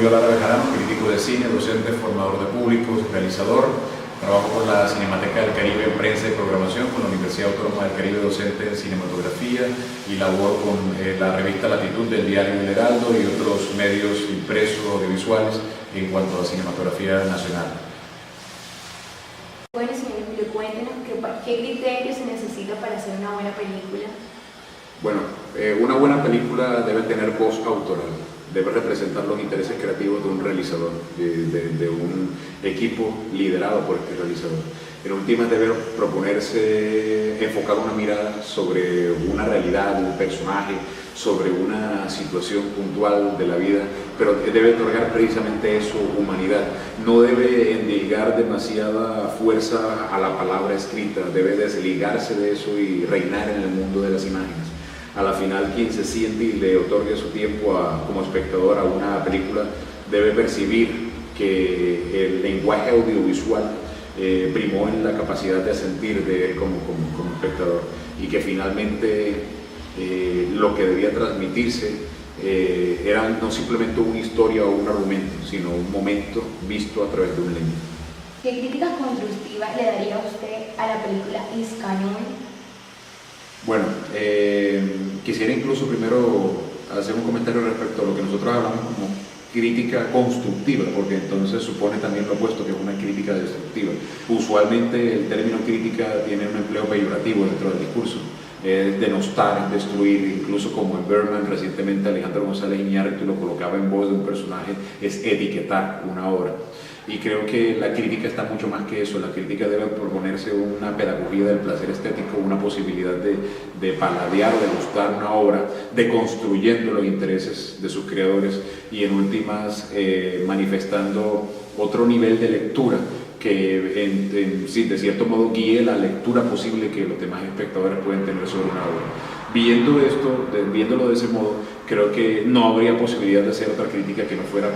Julio Lara Bejarano, crítico de cine, docente, formador de públicos, realizador. Trabajo con la Cinemateca del Caribe en prensa y programación, con la Universidad Autónoma del Caribe, docente en cinematografía, y laboro con la revista Latitud del diario El Heraldo y otros medios impresos, audiovisuales, en cuanto a cinematografía nacional. Bueno, señor Julio, cuéntenos qué criterios se necesita para hacer una buena película. Bueno, una buena película debe tener voz autoral, debe representar los intereses creativos de un realizador, de un equipo liderado por este realizador. En últimas debe proponerse enfocar una mirada sobre una realidad, un personaje, sobre una situación puntual de la vida, pero debe otorgar precisamente eso, humanidad. No debe endilgar demasiada fuerza a la palabra escrita, debe desligarse de eso y reinar en el mundo de las imágenes. A la final, quien se siente y le otorgue su tiempo como espectador a una película debe percibir que el lenguaje audiovisual primó en la capacidad de sentir de él como espectador, y que finalmente lo que debía transmitirse era no simplemente una historia o un argumento, sino un momento visto a través de un lente. ¿Qué críticas constructivas le daría usted a la película Iscanul? Bueno, quisiera incluso primero hacer un comentario respecto a lo que nosotros hablamos como crítica constructiva, porque entonces supone también lo opuesto, que es una crítica destructiva. Usualmente el término crítica tiene un empleo peyorativo dentro del discurso, es denostar, destruir, incluso como en Bergman recientemente Alejandro González Iñárritu lo colocaba en voz de un personaje, es etiquetar una obra. Y creo que la crítica está mucho más que eso. La crítica debe proponerse una pedagogía del placer estético, una posibilidad de paladear, de gustar una obra, deconstruyendo los intereses de sus creadores y en últimas manifestando otro nivel de lectura que sí, de cierto modo guíe la lectura posible que los demás espectadores pueden tener sobre una obra. Viendo esto, viéndolo de ese modo, creo que no habría posibilidad de hacer otra crítica que no fuera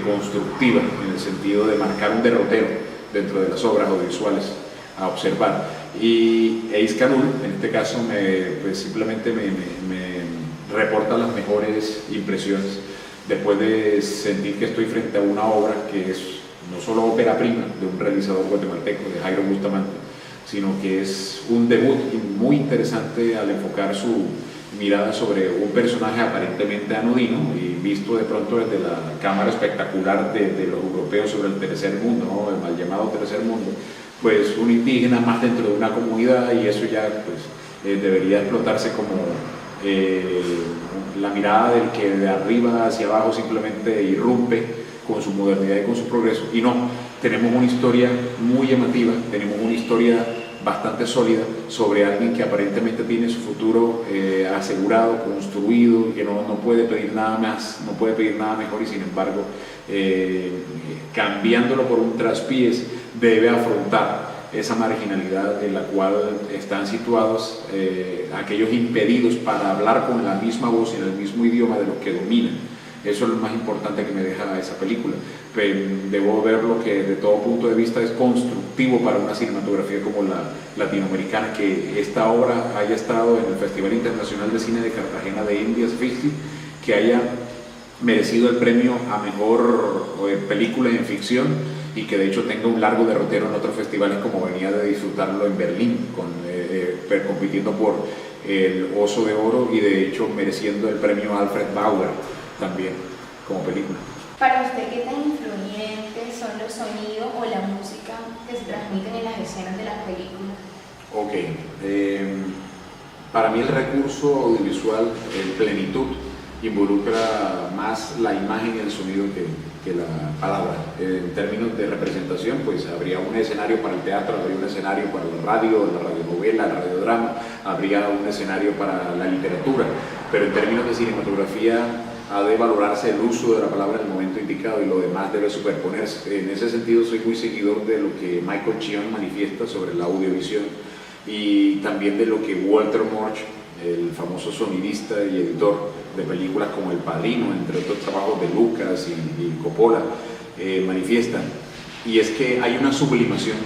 constructiva, en el sentido de marcar un derrotero dentro de las obras audiovisuales a observar. Y Iscanul, en este caso, simplemente me reporta las mejores impresiones después de sentir que estoy frente a una obra que es no solo ópera prima de un realizador guatemalteco, de Jairo Bustamante, sino que es un debut muy interesante al enfocar su mirada sobre un personaje aparentemente anodino y visto de pronto desde la cámara espectacular de los europeos sobre el tercer mundo, ¿no? El mal llamado tercer mundo, pues un indígena más dentro de una comunidad, y eso ya pues, debería explotarse como la mirada del que de arriba hacia abajo simplemente irrumpe con su modernidad y con su progreso. Y no, tenemos una historia muy llamativa, tenemos una historia bastante sólida sobre alguien que aparentemente tiene su futuro asegurado, construido, y que no puede pedir nada más, no puede pedir nada mejor, y sin embargo cambiándolo por un traspiés debe afrontar esa marginalidad en la cual están situados aquellos impedidos para hablar con la misma voz y en el mismo idioma de los que dominan. Eso es lo más importante que me deja esa película. Pero debo verlo que de todo punto de vista es constructivo para una cinematografía como la latinoamericana, que esta obra haya estado en el Festival Internacional de Cine de Cartagena de Indias 50, que haya merecido el premio a mejor película en ficción, y que de hecho tenga un largo derrotero en otros festivales, como venía de disfrutarlo en Berlín, compitiendo por el Oso de Oro, y de hecho mereciendo el premio Alfred Bauer también como película. Para usted, ¿qué tan influyentes son los sonidos o la música que se transmiten en las escenas de las películas? Ok, para mí el recurso audiovisual en plenitud involucra más la imagen y el sonido que la palabra. En términos de representación, pues habría un escenario para el teatro, habría un escenario para la radionovela, el radiodrama, habría un escenario para la literatura, pero en términos de cinematografía ha de valorarse el uso de la palabra en el momento indicado, y lo demás debe superponerse. En ese sentido soy muy seguidor de lo que Michael Chion manifiesta sobre la audiovisión, y también de lo que Walter Murch, el famoso sonidista y editor de películas como El Padrino, entre otros trabajos de Lucas y Coppola, manifiestan. Y es que hay una sublimación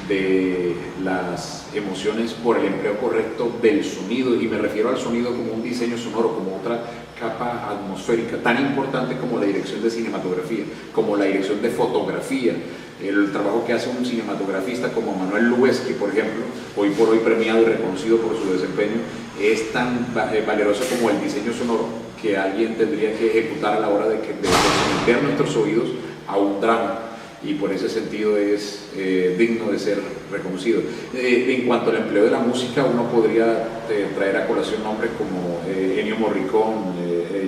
de las emociones por el empleo correcto del sonido, y me refiero al sonido como un diseño sonoro, como otra capa atmosférica tan importante como la dirección de cinematografía, como la dirección de fotografía. El trabajo que hace un cinematografista como Manuel Lubezki, por ejemplo, hoy por hoy premiado y reconocido por su desempeño, es tan valeroso como el diseño sonoro que alguien tendría que ejecutar a la hora de someter nuestros oídos a un drama, y por ese sentido es digno de ser reconocido. En cuanto al empleo de la música, uno podría traer a colación nombres como Ennio Morricone,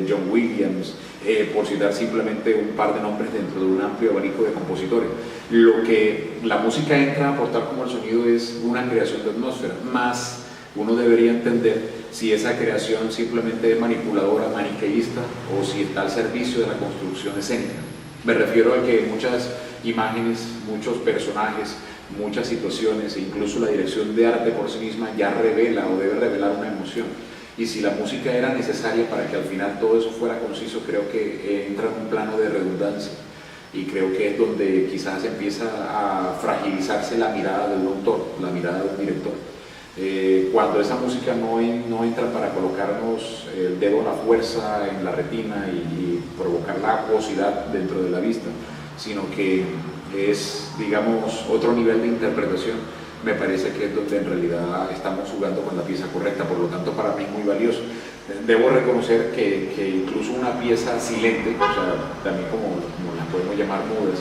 John Williams, por citar simplemente un par de nombres dentro de un amplio abanico de compositores. Lo que la música entra a aportar como el sonido es una creación de atmósfera, más uno debería entender si esa creación simplemente es manipuladora, maniqueísta, o si está al servicio de la construcción escénica. Me refiero a que muchas imágenes, muchos personajes, muchas situaciones e incluso la dirección de arte por sí misma ya revela o debe revelar una emoción. Y si la música era necesaria para que al final todo eso fuera conciso, creo que entra en un plano de redundancia, y creo que es donde quizás empieza a fragilizarse la mirada de un autor, la mirada de un director. Cuando esa música no entra para colocarnos el dedo a la fuerza en la retina y provocar la acuosidad dentro de la vista, sino que es, digamos, otro nivel de interpretación, me parece que es donde en realidad estamos jugando con la pieza correcta. Por lo tanto, para mí es muy valioso. Debo reconocer que incluso una pieza silente, o sea, también como las podemos llamar mudas,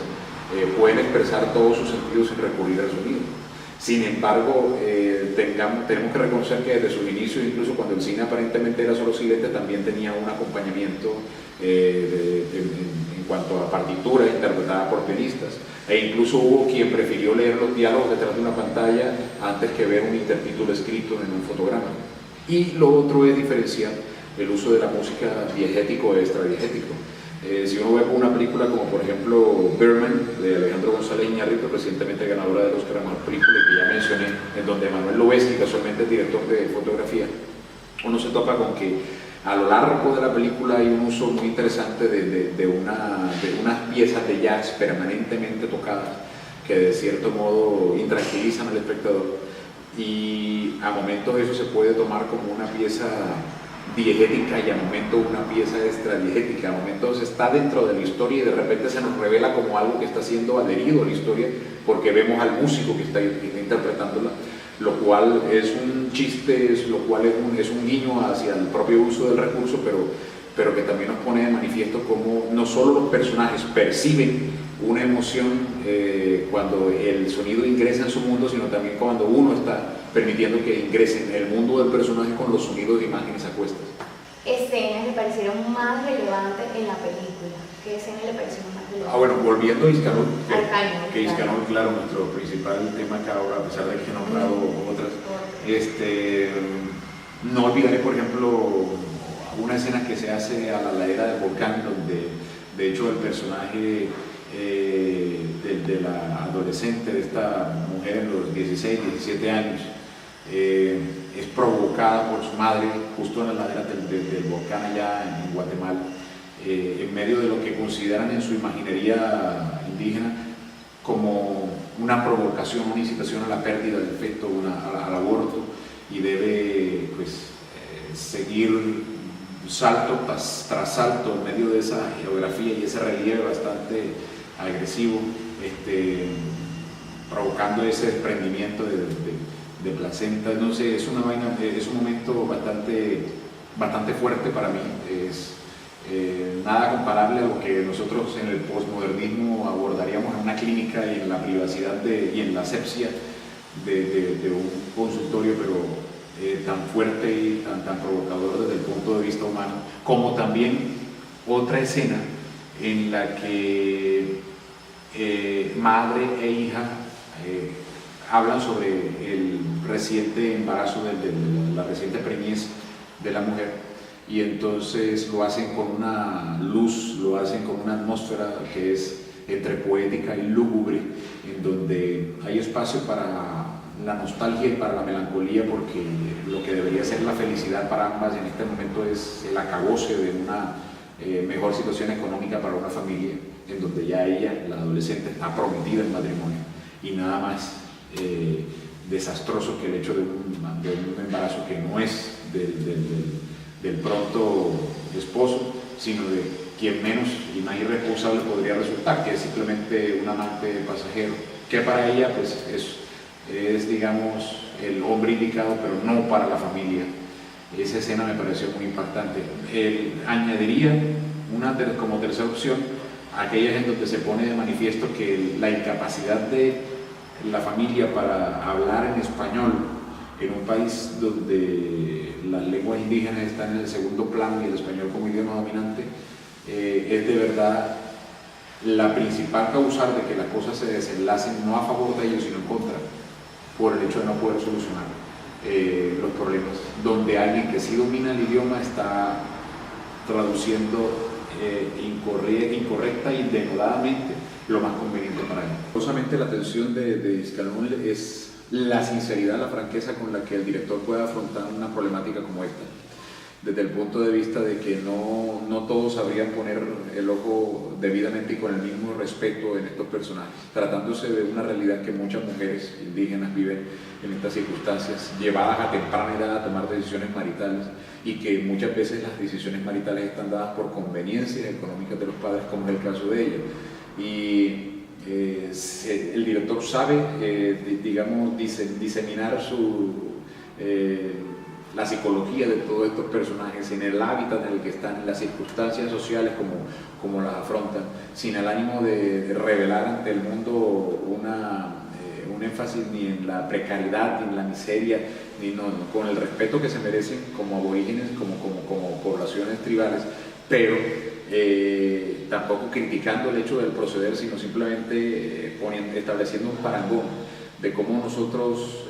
pueden expresar todos sus sentidos sin recurrir al sonido. Sin embargo, tenemos que reconocer que desde sus inicios, incluso cuando el cine aparentemente era solo silente, también tenía un acompañamiento en cuanto a partitura interpretada por pianistas, e incluso hubo quien prefirió leer los diálogos detrás de una pantalla antes que ver un intertítulo escrito en un fotograma. Y lo otro es diferenciar el uso de la música diegético e extradiegético. Si uno ve una película como por ejemplo Birdman de Alejandro González Iñárritu, recientemente ganadora del Oscar a Mejor Película, que ya mencioné, en donde Manuel Lubezki casualmente es director de fotografía, uno se topa con que a lo largo de la película hay un uso muy interesante de unas piezas de jazz permanentemente tocadas que de cierto modo intranquilizan al espectador, y a momentos eso se puede tomar como una pieza diegética y a momentos una pieza extradiegética. A momentos está dentro de la historia y de repente se nos revela como algo que está siendo adherido a la historia porque vemos al músico que está interpretándola, lo cual es un chiste, lo cual es un guiño hacia el propio uso del recurso, pero que también nos pone de manifiesto cómo no solo los personajes perciben una emoción cuando el sonido ingresa en su mundo, sino también cuando uno está permitiendo que ingrese en el mundo del personaje con los sonidos de imágenes a cuestas. ¿Escenas le parecieron más relevantes en la película? ¿Qué escenas le parecieron más relevantes? Bueno, volviendo a Iscanor, que Iscanor, claro, nuestro principal tema acá ahora, a pesar de que he nombrado otras, no olvidaré, por ejemplo, una escena que se hace a la ladera del volcán, donde de hecho el personaje de la adolescente, de esta mujer en los 16, 17 años, es provocada por su madre justo en la ladera del volcán allá en Guatemala, en medio de lo que consideran en su imaginería indígena como una provocación, una incitación a la pérdida del feto, al aborto, y debe pues, seguir salto tras salto en medio de esa geografía y ese relieve bastante agresivo, provocando ese desprendimiento de placenta. No sé, es un momento bastante fuerte para mí. Es nada comparable a lo que nosotros en el posmodernismo abordaríamos en una clínica y en la privacidad y en la asepsia de un consultorio, pero tan fuerte y tan provocador desde el punto de vista humano, como también otra escena en la que madre e hija hablan sobre el reciente embarazo, la reciente preñez de la mujer, y entonces lo hacen con una luz, lo hacen con una atmósfera que es entre poética y lúgubre, en donde hay espacio para la nostalgia y para la melancolía, porque lo que debería ser la felicidad para ambas en este momento es el acabose de una mejor situación económica para una familia, en donde ya ella, la adolescente, está prometida en matrimonio, y nada más desastroso que el hecho de un embarazo que no es del pronto esposo, sino de quien menos y más irresponsable podría resultar, que es simplemente un amante pasajero, que para ella pues es digamos el hombre indicado, pero no para la familia. Esa escena me pareció muy impactante. Añadiría como tercera opción aquellas en donde se pone de manifiesto que la incapacidad de la familia para hablar en español en un país donde las lenguas indígenas están en el segundo plano y el español como idioma dominante, es de verdad la principal causal de que las cosas se desenlacen no a favor de ellos sino en contra, por el hecho de no poder solucionar los problemas, donde alguien que sí domina el idioma está traduciendo incorrecta y denodadamente lo más conveniente para él. Justamente la atención de Escalón es la sinceridad, la franqueza con la que el director puede afrontar una problemática como esta, desde el punto de vista de que no todos sabrían poner el ojo debidamente y con el mismo respeto en estos personajes, tratándose de una realidad que muchas mujeres indígenas viven en estas circunstancias, llevadas a temprana edad a tomar decisiones maritales, y que muchas veces las decisiones maritales están dadas por conveniencias económicas de los padres, como es el caso de ella. Y el director sabe, digamos, diseminar la psicología de todos estos personajes en el hábitat en el que están, en las circunstancias sociales como las afrontan, sin el ánimo de revelar ante el mundo un énfasis ni en la precariedad, ni en la miseria, con el respeto que se merecen como aborígenes, como poblaciones tribales, pero tampoco criticando el hecho del proceder, sino simplemente estableciendo un parangón de cómo nosotros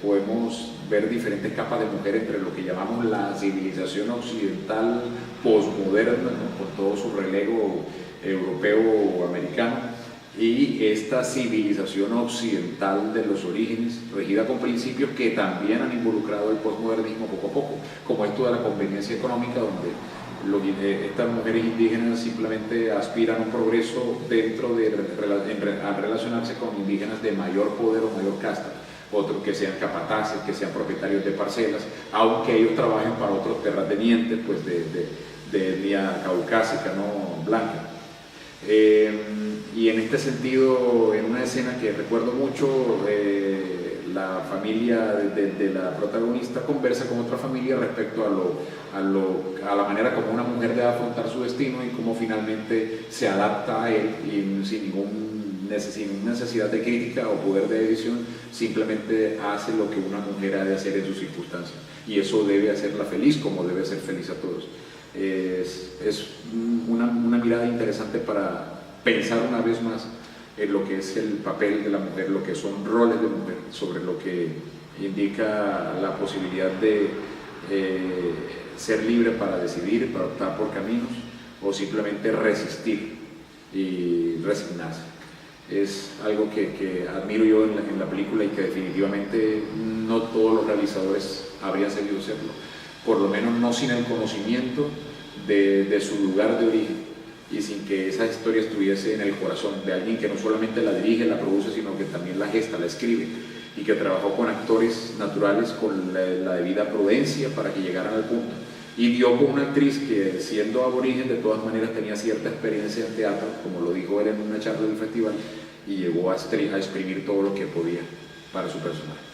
podemos ver diferentes capas de mujer entre lo que llamamos la civilización occidental posmoderna, ¿no?, con todo su relego europeo o americano, y esta civilización occidental de los orígenes, regida con principios que también han involucrado el posmodernismo poco a poco, como esto de la conveniencia económica, donde estas mujeres indígenas simplemente aspiran a un progreso al relacionarse con indígenas de mayor poder o mayor casta, otros que sean capataces, que sean propietarios de parcelas, aunque ellos trabajen para otros terratenientes pues de etnia caucásica, no blanca. Y en este sentido, en una escena que recuerdo mucho, la familia de la protagonista conversa con otra familia respecto a la manera como una mujer debe afrontar su destino y cómo finalmente se adapta a él y sin necesidad de crítica o poder de decisión, simplemente hace lo que una mujer ha de hacer en sus circunstancias, y eso debe hacerla feliz como debe hacer feliz a todos. Es una mirada interesante para pensar una vez más en lo que es el papel de la mujer, lo que son roles de mujer, sobre lo que indica la posibilidad de ser libre para decidir, para optar por caminos, o simplemente resistir y resignarse. Es algo que admiro yo en la película y que definitivamente no todos los realizadores habrían sabido hacerlo, por lo menos no sin el conocimiento de su lugar de origen, y sin que esa historia estuviese en el corazón de alguien que no solamente la dirige, la produce, sino que también la gesta, la escribe, y que trabajó con actores naturales con la debida prudencia para que llegaran al punto, y dio con una actriz que, siendo aborigen, de todas maneras tenía cierta experiencia en teatro, como lo dijo él en una charla del festival, y llegó a exprimir todo lo que podía para su personaje.